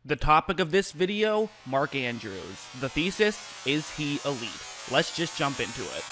The topic of this video, Mark Andrews. The thesis, is he elite? Let's just jump into it.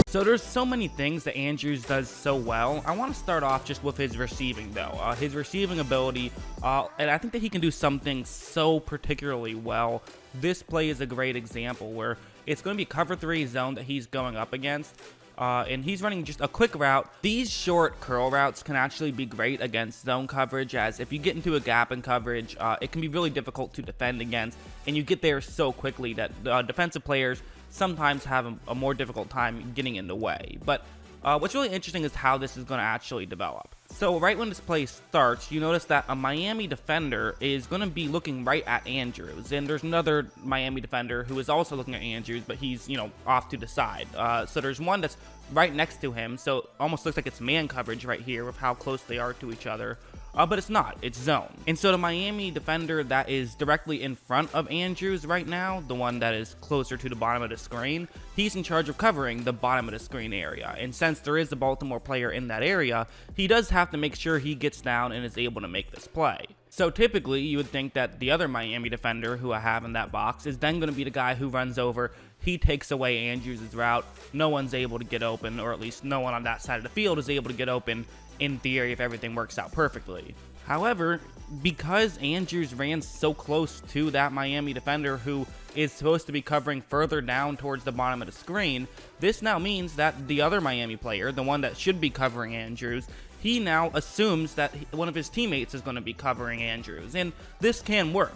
So there's so many things that Andrews does so well. I want to start off just with his receiving though. His receiving ability, and I think that he can do something so particularly well. This play is a great example where it's going to be cover 3 zone that he's going up against. And he's running just a quick route. These short curl routes can actually be great against zone coverage, as if you get into a gap in coverage, it can be really difficult to defend against, and you get there so quickly that defensive players sometimes have a more difficult time getting in the way. But what's really interesting is how this is going to actually develop. So right when this play starts, you notice that a Miami defender is going to be looking right at Andrews, and there's another Miami defender who is also looking at Andrews, but he's, off to the side. So there's one that's right next to him, so it almost looks like it's man coverage right here with how close they are to each other. But it's not, it's zone. And so the Miami defender that is directly in front of Andrews right now, the one that is closer to the bottom of the screen, he's in charge of covering the bottom of the screen area. And since there is a Baltimore player in that area, he does have to make sure he gets down and is able to make this play. So typically, you would think that the other Miami defender who I have in that box is then going to be the guy who runs over. He takes away Andrews' route. No one's able to get open, or at least no one on that side of the field is able to get open, in theory, if everything works out perfectly. However, because Andrews ran so close to that Miami defender who is supposed to be covering further down towards the bottom of the screen, this now means that the other Miami player, the one that should be covering Andrews, he now assumes that one of his teammates is going to be covering Andrews. And this can work,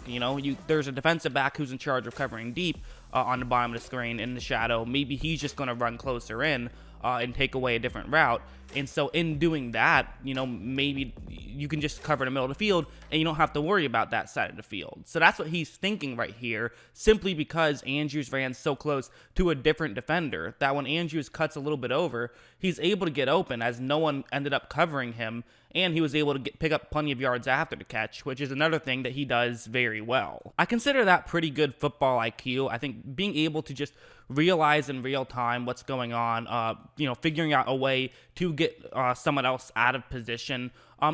there's a defensive back who's in charge of covering deep on the bottom of the screen in the shadow. Maybe he's just going to run closer in and take away a different route. And so in doing that, maybe you can just cover the middle of the field and you don't have to worry about that side of the field. So that's what he's thinking right here, simply because Andrews ran so close to a different defender that when Andrews cuts a little bit over, he's able to get open as no one ended up covering him, and he was able to pick up plenty of yards after the catch, which is another thing that he does very well. I consider that pretty good football IQ. I think being able to just realize in real time what's going on, figuring out a way to get someone else out of position.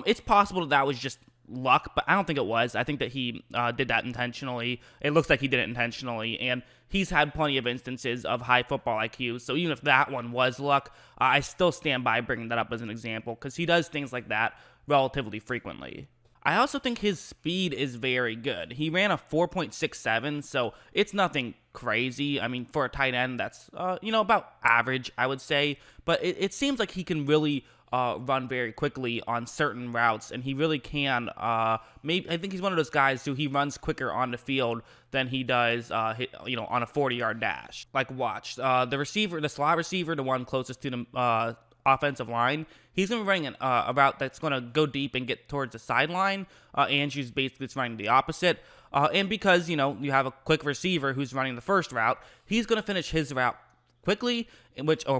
It's possible that was just luck, but I don't think it was. I think that he did that intentionally. It looks like he did it intentionally, and he's had plenty of instances of high football IQ, so even if that one was luck, I still stand by bringing that up as an example, because he does things like that relatively frequently. I also think his speed is very good. He ran a 4.67, so it's nothing crazy. I mean, for a tight end, that's, about average, I would say. But it seems like he can really run very quickly on certain routes, and he really can. I think he's one of those guys who he runs quicker on the field than he does, on a 40-yard dash. Like, watch. The slot receiver, the one closest to the offensive line, he's going to be running a route that's going to go deep and get towards the sideline. Andrews basically is running the opposite. And because, you have a quick receiver who's running the first route, he's going to finish his route quickly,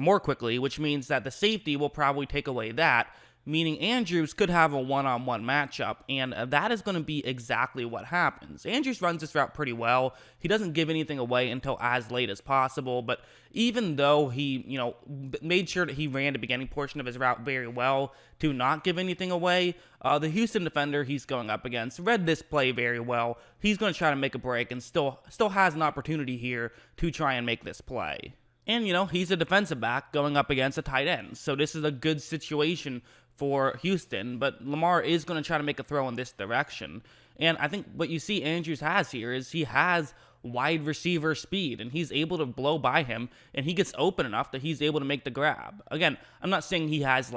more quickly, which means that the safety will probably take away that, meaning Andrews could have a one-on-one matchup, and that is going to be exactly what happens. Andrews runs this route pretty well. He doesn't give anything away until as late as possible, but even though he, made sure that he ran the beginning portion of his route very well to not give anything away, the Houston defender he's going up against read this play very well. He's going to try to make a break and still has an opportunity here to try and make this play. And, he's a defensive back going up against a tight end, so this is a good situation for Houston, but Lamar is going to try to make a throw in this direction. And I think what you see Andrews has here is he has wide receiver speed, and he's able to blow by him, and he gets open enough that he's able to make the grab. Again, I'm not saying he has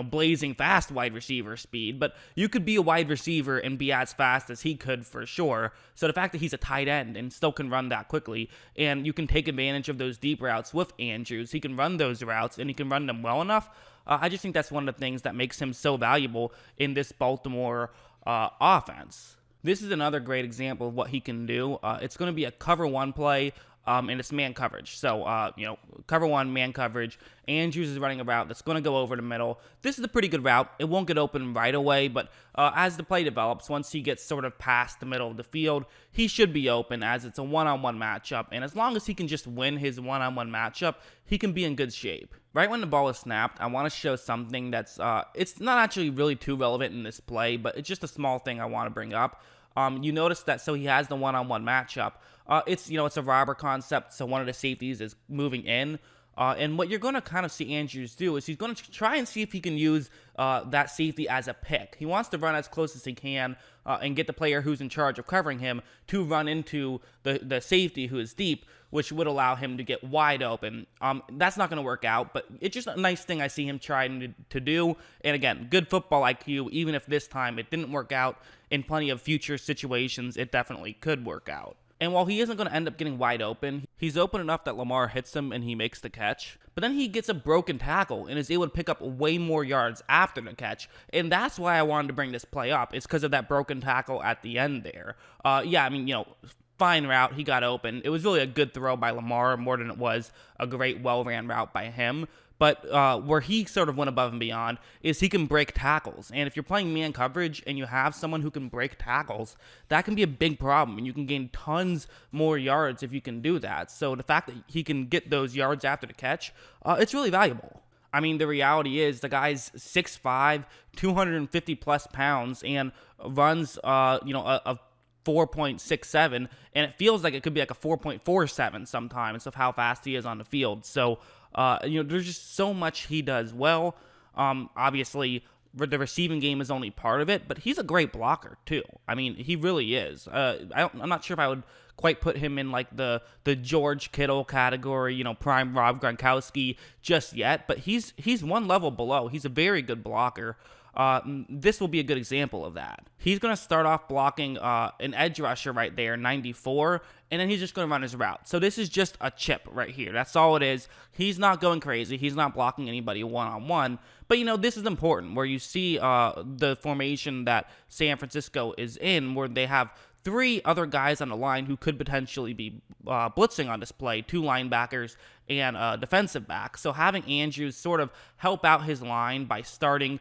blazing fast wide receiver speed, but you could be a wide receiver and be as fast as he could for sure. So the fact that he's a tight end and still can run that quickly, and you can take advantage of those deep routes with Andrews, he can run those routes and he can run them well enough. I just think that's one of the things that makes him so valuable in this Baltimore offense. This is another great example of what he can do. It's going to be a cover 1 play. and it's man coverage. So, cover one, man coverage. Andrews is running a route that's going to go over the middle. This is a pretty good route. It won't get open right away, but as the play develops, once he gets sort of past the middle of the field, he should be open as it's a one-on-one matchup. And as long as he can just win his one-on-one matchup, he can be in good shape. Right when the ball is snapped, I want to show something that's, it's not actually really too relevant in this play, but it's just a small thing I want to bring up. You notice that, so he has the one-on-one matchup. It's a robber concept, so one of the safeties is moving in. And what you're going to kind of see Andrews do is he's going to try and see if he can use that safety as a pick. He wants to run as close as he can and get the player who's in charge of covering him to run into the safety who is deep, which would allow him to get wide open. That's not going to work out, but it's just a nice thing I see him trying to do. And again, good football IQ, even if this time it didn't work out in plenty of future situations, it definitely could work out. And while he isn't going to end up getting wide open, he's open enough that Lamar hits him and he makes the catch. But then he gets a broken tackle and is able to pick up way more yards after the catch. And that's why I wanted to bring this play up. It's because of that broken tackle at the end there. Fine route. He got open. It was really a good throw by Lamar more than it was a great, well-ran route by him. But where he sort of went above and beyond is he can break tackles. And if you're playing man coverage and you have someone who can break tackles, that can be a big problem. And you can gain tons more yards if you can do that. So the fact that he can get those yards after the catch, it's really valuable. I mean, the reality is the guy's 6'5", 250 plus pounds, and runs, a 4.67, and it feels like it could be like a 4.47 sometimes of how fast he is on the field. So, there's just so much he does well. Obviously, the receiving game is only part of it, but he's a great blocker too. I mean, he really is. I'm not sure if I would quite put him in like the George Kittle category, prime Rob Gronkowski just yet, but he's one level below. He's a very good blocker. This will be a good example of that. He's going to start off blocking an edge rusher right there, 94, and then he's just going to run his route. So this is just a chip right here. That's all it is. He's not going crazy. He's not blocking anybody one-on-one. But, this is important where you see the formation that San Francisco is in, where they have three other guys on the line who could potentially be blitzing on this play, two linebackers and a defensive back. So having Andrews sort of help out his line by starting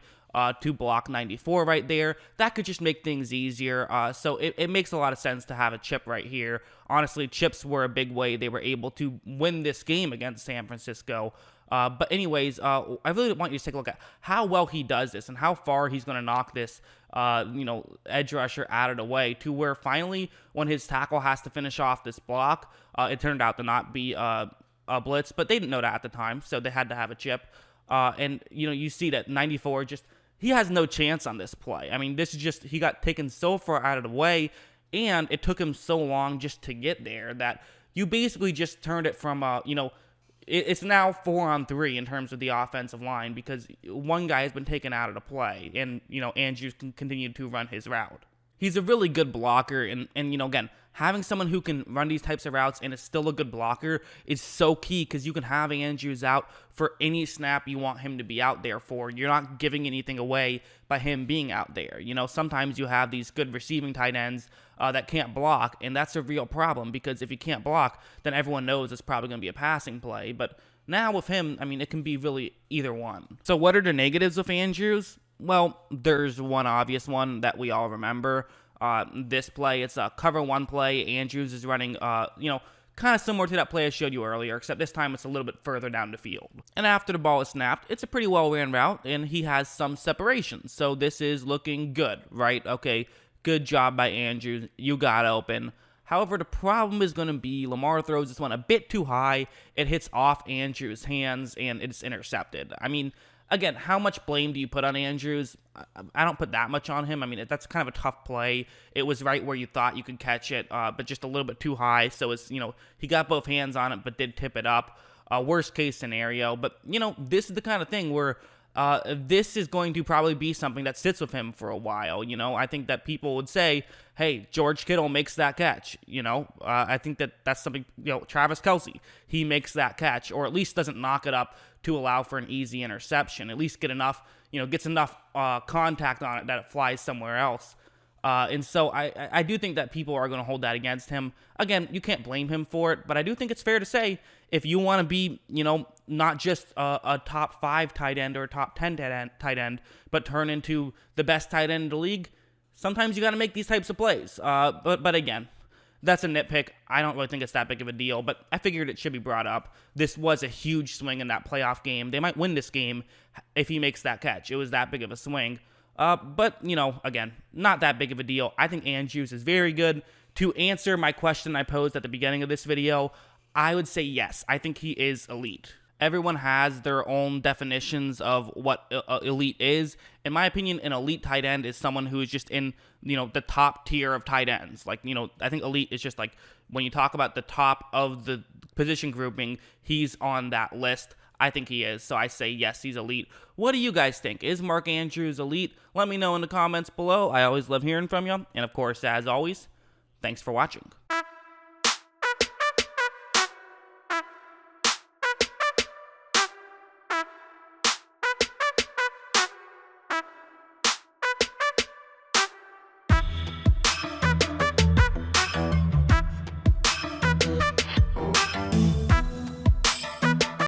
to block 94 right there, that could just make things easier. So it makes a lot of sense to have a chip right here. Honestly, chips were a big way they were able to win this game against San Francisco. But anyways, I really want you to take a look at how well he does this and how far he's going to knock this, edge rusher out of the way to where finally when his tackle has to finish off this block, it turned out to not be a blitz, but they didn't know that at the time, so they had to have a chip. And you see that 94 he has no chance on this play. I mean, this is just, he got taken so far out of the way, and it took him so long just to get there that you basically just turned it from, it's now 4-on-3 in terms of the offensive line because one guy has been taken out of the play, and, Andrews can continue to run his route. He's a really good blocker, and again, having someone who can run these types of routes and is still a good blocker is so key because you can have Andrews out for any snap you want him to be out there for. You're not giving anything away by him being out there. Sometimes you have these good receiving tight ends that can't block, and that's a real problem because if you can't block, then everyone knows it's probably going to be a passing play. But now with him, I mean, it can be really either one. So what are the negatives of Andrews? Well, there's one obvious one that we all remember. This play, it's a cover one play. Andrews is running, kind of similar to that play I showed you earlier, except this time it's a little bit further down the field. And after the ball is snapped, it's a pretty well-ran route, and he has some separation. So this is looking good, right? Okay, good job by Andrews. You got open. However, the problem is going to be Lamar throws this one a bit too high. It hits off Andrews' hands, and it's intercepted. I mean, again, how much blame do you put on Andrews? I don't put that much on him. I mean, that's kind of a tough play. It was right where you thought you could catch it, but just a little bit too high. So it's, he got both hands on it, but did tip it up. Worst case scenario. But, this is the kind of thing where this is going to probably be something that sits with him for a while. I think that people would say, hey, George Kittle makes that catch. I think that's something, Travis Kelce, he makes that catch, or at least doesn't knock it up to allow for an easy interception. At least get enough, gets enough contact on it that it flies somewhere else. And so I do think that people are going to hold that against him. Again, you can't blame him for it, but I do think it's fair to say if you want to be, not just a top 5 tight end or a top 10 tight end, but turn into the best tight end in the league, sometimes you got to make these types of plays. But again, that's a nitpick. I don't really think it's that big of a deal, but I figured it should be brought up. This was a huge swing in that playoff game. They might win this game if he makes that catch. It was that big of a swing. But, again, not that big of a deal. I think Andrews is very good. To answer my question I posed at the beginning of this video, I would say yes. I think he is elite. Everyone has their own definitions of what elite is. In my opinion, an elite tight end is someone who is just in, the top tier of tight ends. Like, I think elite is just like when you talk about the top of the position grouping, he's on that list. I think he is, so I say yes, he's elite. What do you guys think? Is Mark Andrews elite? Let me know in the comments below. I always love hearing from you. And of course, as always, thanks for watching.